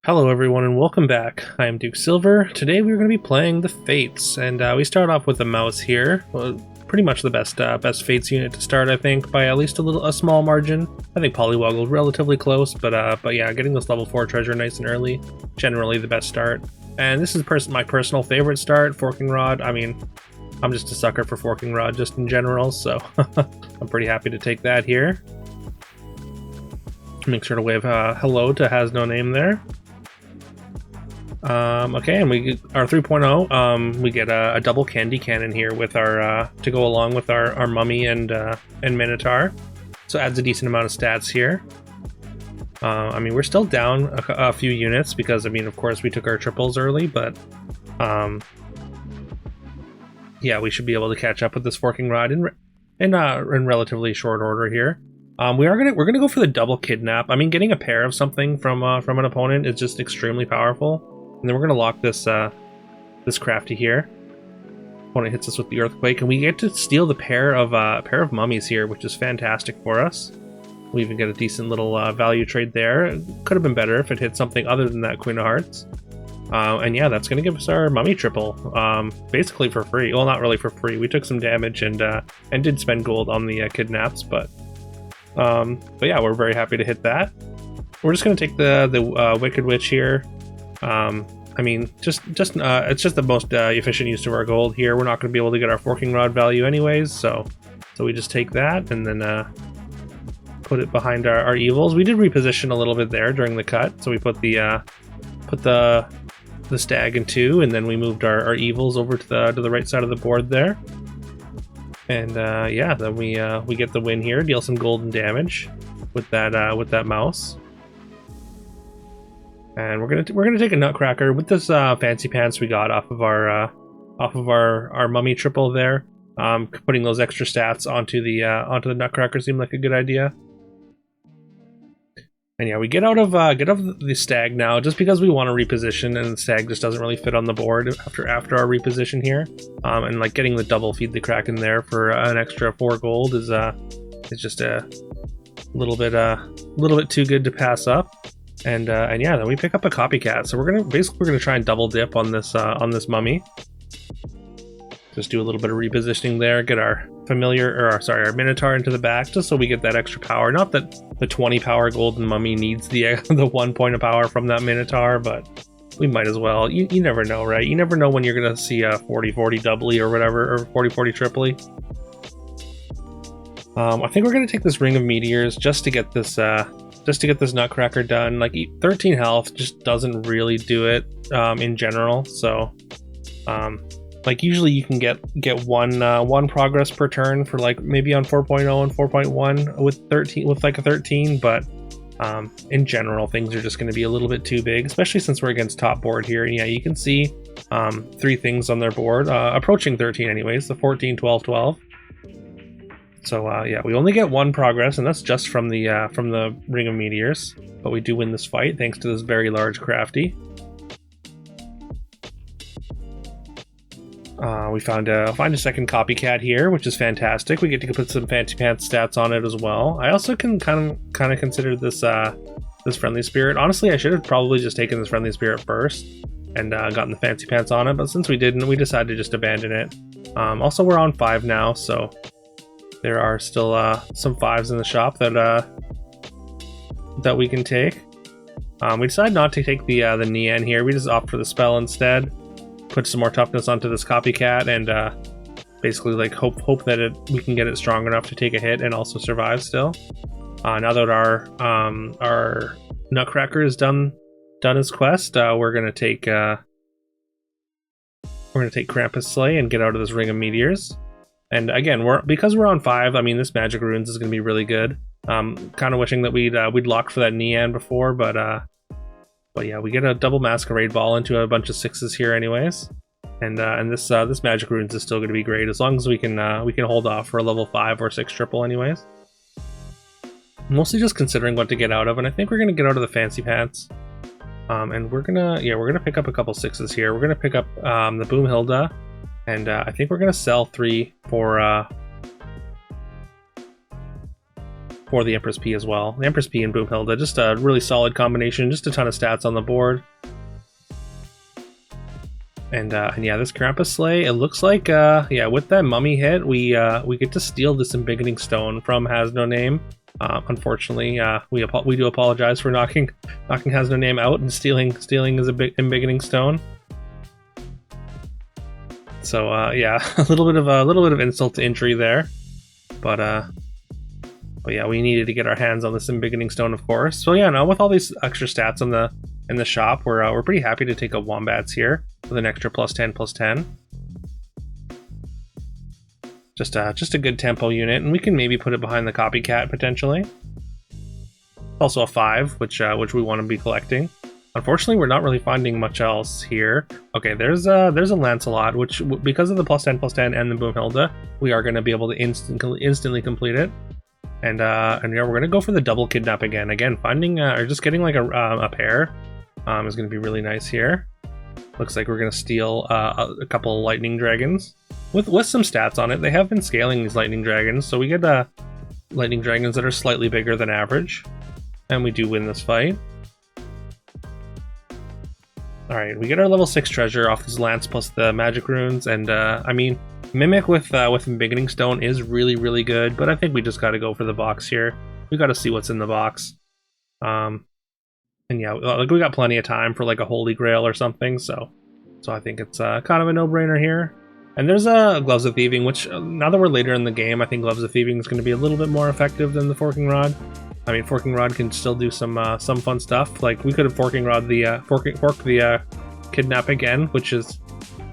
Hello everyone and welcome back. I am Duke Silver. Today we're going to be playing the Fates, and we start off with the mouse here. Well, pretty much the best Fates unit to start, I think, by at least a small margin. I think Polywoggle relatively close, but yeah, getting this level 4 treasure nice and early, generally the best start. And this is my personal favorite start, Forking Rod. I mean, I'm just a sucker for Forking Rod just in general, so I'm pretty happy to take that here. Make sure to wave hello to Has No Name there. Okay, and our 3.0, we get a double candy cannon here with our to go along with our mummy and minotaur, so adds a decent amount of stats here. I mean, we're still down a few units because, I mean, of course we took our triples early, but yeah, we should be able to catch up with this Forking Rod in relatively short order here. We're gonna go for the double kidnap. I mean, getting a pair of something from an opponent is just extremely powerful. And then we're going to lock this crafty here. Opponent hits us with the earthquake, and we get to steal the pair of mummies here, which is fantastic for us. We even get a decent little value trade there. It could have been better if it hit something other than that Queen of Hearts. And yeah, that's going to give us our mummy triple, basically for free. Well, not really for free. We took some damage and did spend gold on the kidnaps, but yeah, we're very happy to hit that. We're just going to take the Wicked Witch here. I mean, it's just the most efficient use of our gold here. We're not going to be able to get our Forking Rod value anyways, so we just take that and then put it behind our evils. We did reposition a little bit there during the cut, so we put the stag in 2, and then we moved our evils over to the right side of the board there. And yeah, then we get the win here, deal some golden damage with that mouse. And we're gonna take a nutcracker with this fancy pants we got off of our mummy triple there. Putting those extra stats onto the nutcracker seemed like a good idea. And yeah, we get out of the stag now just because we want to reposition, and the stag just doesn't really fit on the board after our reposition here. And like getting the double feed the kraken there for an extra 4 gold is just a little bit too good to pass up. And yeah, then we pick up a copycat. So we're gonna try and double dip on this mummy. Just do a little bit of repositioning there, get our our minotaur into the back, just so we get that extra power. Not that the 20 power golden mummy needs the 1 point of power from that minotaur, but we might as well. You never know, right? You never know when you're gonna see a 40-40 doubly or whatever, or 40-40 triply. I think we're gonna take this Ring of Meteors just to get this nutcracker done. Like 13 health just doesn't really do it in general. So like usually you can get one progress per turn for like maybe on 4.0 and 4.1 with like a 13, but in general things are just going to be a little bit too big, especially since we're against top board here. And yeah, you can see 3 things on their board, approaching 13 anyways, the 14, 12, 12. So yeah, we only get 1 progress, and that's just from the Ring of Meteors. But we do win this fight thanks to this very large crafty. We found a second copycat here, which is fantastic. We get to put some fancy pants stats on it as well. I also can kind of consider this friendly spirit. Honestly, I should have probably just taken this friendly spirit first and gotten the fancy pants on it. But since we didn't, we decided to just abandon it. Also, we're on 5 now, so there are still some 5s in the shop that we can take. We decided not to take the Nian here. We just opt for the spell instead. Put some more toughness onto this copycat, and basically like hope that we can get it strong enough to take a hit and also survive still. Now that our nutcracker is done his quest, we're gonna take Krampus Slay and get out of this Ring of Meteors. And again, because we're on 5, I mean, this Magic Runes is going to be really good. Kind of wishing that we'd locked for that Nian before, but yeah, we get a double Masquerade Ball into a bunch of 6s here anyways. And this Magic Runes is still going to be great as long as we can hold off for a level 5 or 6 triple anyways. Mostly just considering what to get out of, and I think we're going to get out of the Fancy Pants. And we're gonna pick up a couple 6s here. We're going to pick up the Boomhilda. And I think we're going to sell 3 for for the Empress P as well. The Empress P and Boomhilda, just a really solid combination, just a ton of stats on the board. And yeah, this Krampus sleigh, it looks like, yeah, with that mummy hit, we get to steal this embiggening stone from Has No Name. Unfortunately, we do apologize for knocking Has No Name out and stealing his embiggening stone. So yeah, a little bit of insult to injury there, but yeah, we needed to get our hands on this embiggening stone, of course. So yeah, now with all these extra stats in the shop, we're pretty happy to take a Wombats here with an extra +10/+10. Just a good tempo unit, and we can maybe put it behind the copycat potentially. Also a 5, which we want to be collecting. Unfortunately, we're not really finding much else here. Okay, there's a Lancelot, which because of the +10/+10 and the Boomhilda, we are going to be able to instantly complete it. And yeah, we're going to go for the double Kidnap again. Again, finding or just getting like a pair is going to be really nice here. Looks like we're going to steal a couple of Lightning Dragons with some stats on it. They have been scaling these Lightning Dragons, so we get Lightning Dragons that are slightly bigger than average, and we do win this fight. All right, we get our level 6 treasure off this lance plus the magic runes, and I mean, Mimic with Embiggening Stone is really good, but I think we just got to go for the box here. We got to see what's in the box. And yeah, like we got plenty of time for like a Holy Grail or something, so I think it's kind of a no-brainer here. And there's Gloves of Thieving, which now that we're later in the game, I think Gloves of Thieving is going to be a little bit more effective than the Forking Rod. I mean, Forking Rod can still do some fun stuff. Like we could have Forking Rod the forked the Kidnap again, which is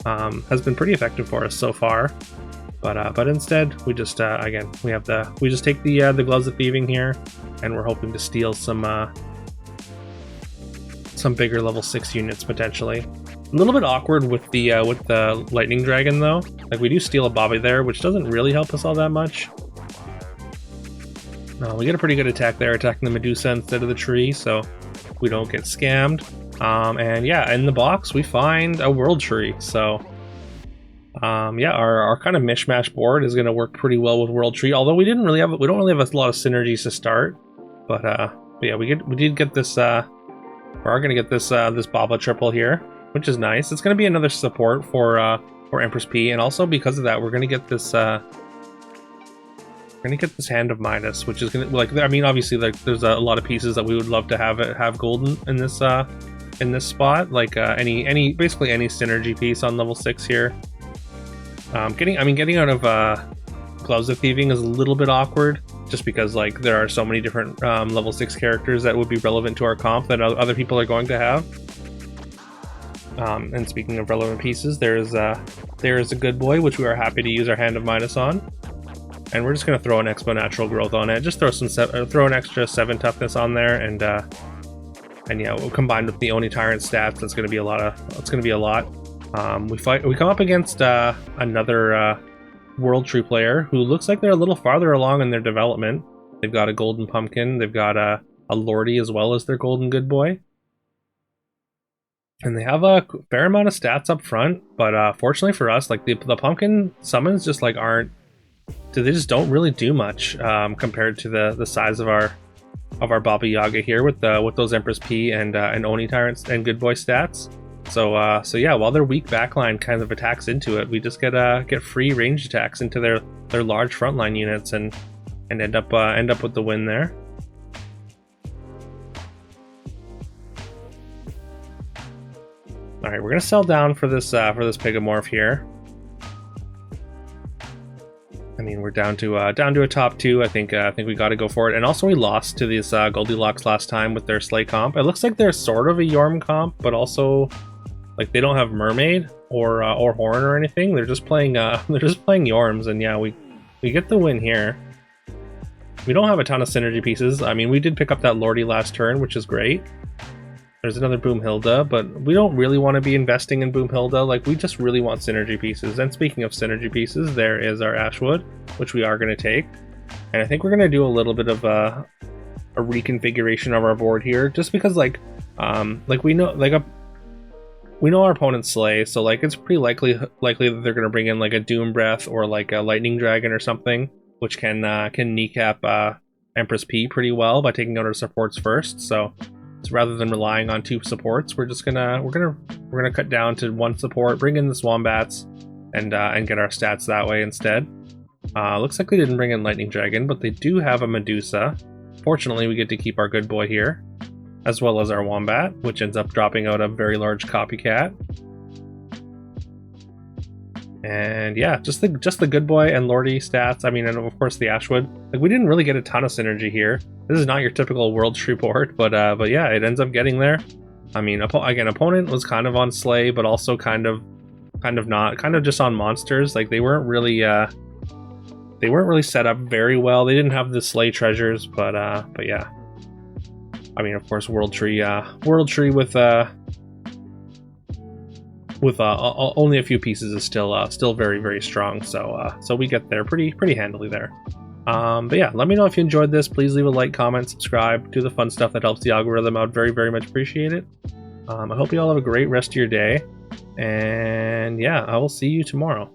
has been pretty effective for us so far. But instead, we just again we just take the Gloves of Thieving here, and we're hoping to steal some bigger level 6 units potentially. A little bit awkward with the Lightning Dragon though. Like we do steal a Bobby there, which doesn't really help us all that much. No, we get a pretty good attack there, attacking the Medusa instead of the tree, so we don't get scammed. And yeah, in the box we find a World Tree. So yeah, our kind of mishmash board is going to work pretty well with World Tree. Although we don't really have a lot of synergies to start. But yeah, we did get this. We are going to get this Baba triple here, which is nice. It's going to be another support for Empress P, and also because of that, we're going to get this. We're gonna get this Hand of Midas, which is gonna, like, I mean, obviously, like, there's a lot of pieces that we would love to have golden in this spot, like basically any synergy piece on level 6 here. Getting out of Gloves of Thieving is a little bit awkward, just because like there are so many different level 6 characters that would be relevant to our comp that other people are going to have. And speaking of relevant pieces, there is a Good Boy, which we are happy to use our Hand of Midas on. And we're just going to throw an Exponential Growth on it. Just throw an extra 7 toughness on there, and yeah, combined with the Oni Tyrant stats, that's going to be a lot. We come up against another World Tree player who looks like they're a little farther along in their development. They've got a Golden Pumpkin, they've got a Lordy as well as their Golden Good Boy. And they have a fair amount of stats up front, but fortunately for us, like the Pumpkin summons just like they just don't really do much compared to the size of our Baba Yaga here with those Empress P and Oni Tyrants and Good Boy stats. So yeah, while their weak backline kind of attacks into it, we just get free range attacks into their large frontline units and end up with the win there. All right, we're gonna sell down for this Pigomorph here. I mean, we're down to a top 2. I think we got to go for it. And also, we lost to these Goldilocks last time with their Slay comp. It looks like they're sort of a Yorm comp, but also like they don't have Mermaid or Horn or anything. They're just playing Yorms, and yeah, we get the win here. We don't have a ton of synergy pieces. I mean, we did pick up that Lordy last turn, which is great. There's another Boomhilda, but we don't really want to be investing in Boomhilda. Like, we just really want synergy pieces. And speaking of synergy pieces, there is our Ashwood, which we are going to take. And I think we're going to do a little bit of a reconfiguration of our board here, just because we know our opponent's Slay, so like it's pretty likely that they're going to bring in like a Doom Breath or like a Lightning Dragon or something, which can kneecap Empress P pretty well by taking out our supports first. So rather than relying on 2 supports, we're gonna cut down to 1 support, bring in the Swombats, and get our stats that way instead. Looks like they didn't bring in Lightning Dragon, but they do have a Medusa. Fortunately, we get to keep our good boy here, as well as our Wombat, which ends up dropping out a very large copycat. And yeah, just the good boy and Lordy stats. I mean, and of course the Ashwood. Like, we didn't really get a ton of synergy here. This is not your typical World Tree board, but yeah, it ends up getting there. I mean, again, opponent was kind of on Slay, but also kind of not, kind of just on monsters. Like, they weren't really set up very well. They didn't have the Slay treasures, but yeah. I mean, of course, World Tree with only a few pieces is still very, very strong. So we get there pretty handily there. But yeah, let me know if you enjoyed this. Please leave a like, comment, subscribe, do the fun stuff that helps the algorithm out. Very, very much appreciate it. I hope you all have a great rest of your day, and yeah, I will see you tomorrow.